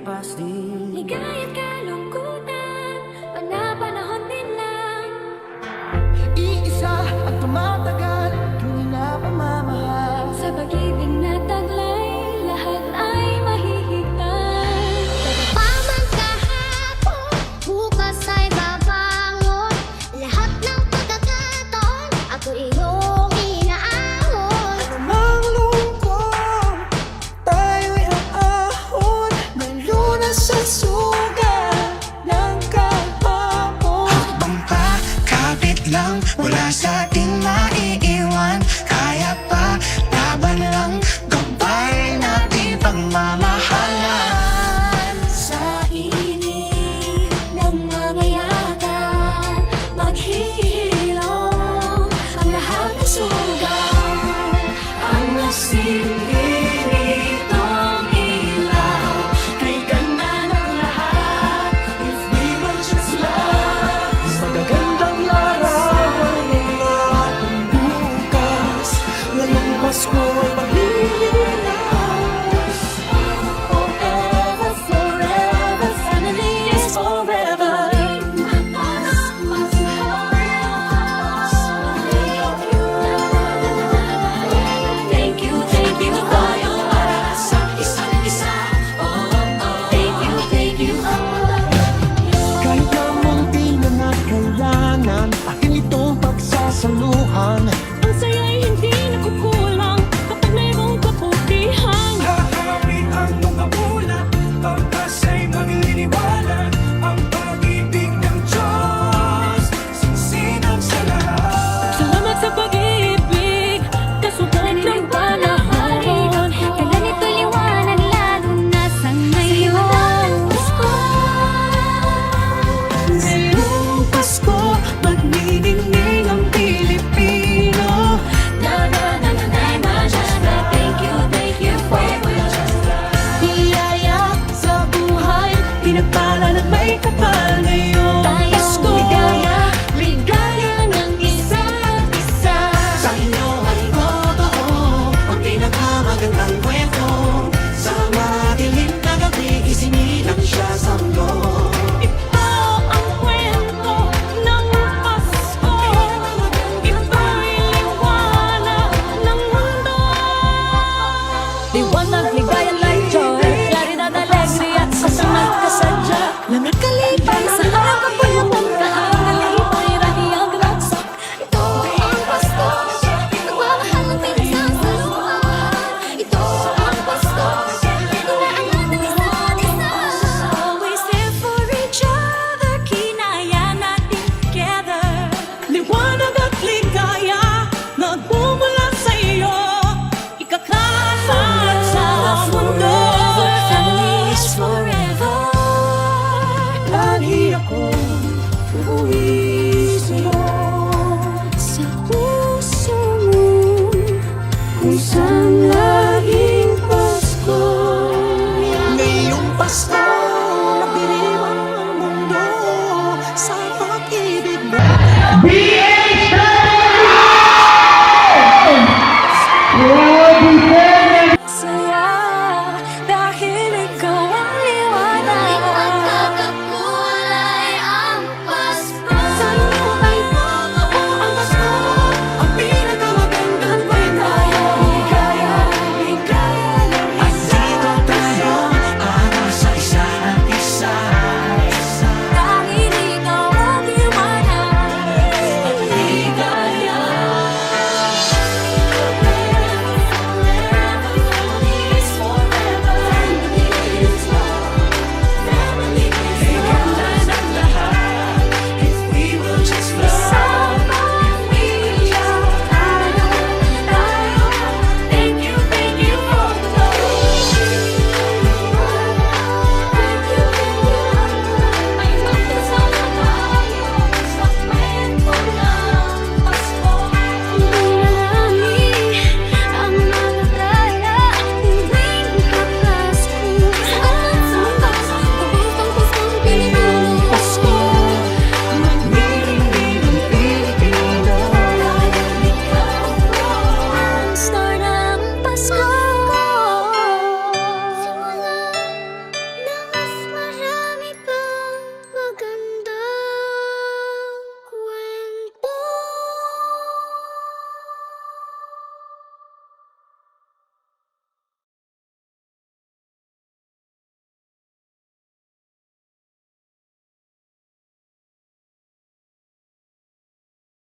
lilipas din. Ligaya't kalungkutan, panapanahon din lang. Iisa at tumatagal, tunay na pamamahal. Sa pag-ibig na taglay, lahat ay mahihigtan. Paman kahapon, bukas ay babangon. Lahat ng pagkakataon, ako iyong inaahon. Anumang lungkot, tayo'y aahon. Nalunas sa sugat ng kahapon. Habang pa, kapit lang, wala sa ating maiiwan. Kaya pa, laban lang, gabay natin pagmamahalan. Sa init ng mamayagan, maghihilom ang lahat ng sugat. Ang nasilbi nitong ilaw, kay ganda ng lahat. If we were just love, Sa magagandang larawan ng ating bukas, ngayong Pasko ay magliliwas. forever, forever, family is forever. Thank you tayo para sa isa't isa. Thank you. Kahit na munti na kailangan, akin itong pagsasaluhan. Ang saya'y hindi nakukulang kapag mayroong kabutihan. Haharapin ang mga bulan, pagkas ay magliliwanag. Ang pag-ibig ng Diyos, sinsinag sa lahat. Salamat sa pag-ibig, kasubok ng panahon. Kailan ito'y liwanag lalo na sa ngayon. Ngayong Pasko, magniningning ang Pilipino. Thank you for Biyaya sa buhay, pinagpala at may kapal ngayong Pasko. ligaya ng isa't isa. Sa inyo ay totoo, ang pinakamagandang kwento. Sa madilim na gabi, isinilang siya sa mundo. Ito ang kwento ng Pasko. Ito'y liwanag ng mundo. Liwanag, ligaya, light, joy, claridad, alegría, sa nagkasadya. Langit kalipay sa araw kapulutan, kahang nalipay, rahiyang laksak. Ito ang Pasko, nagmamahal ng pinagsasaluhan. Ito ang Pasko, inaangat ng isa't isa. Always there for each other, kinaya natin together. Liwanag at ligaya, nagmumula sa iyo, ikakalat sa mundo. Family is forever. Lagi akong uuwi sa'yo, Sa puso mo, kung saan laging Pasko. Ngayong Pasko, nagdiriwang ang mundo sa pag-ibig mo.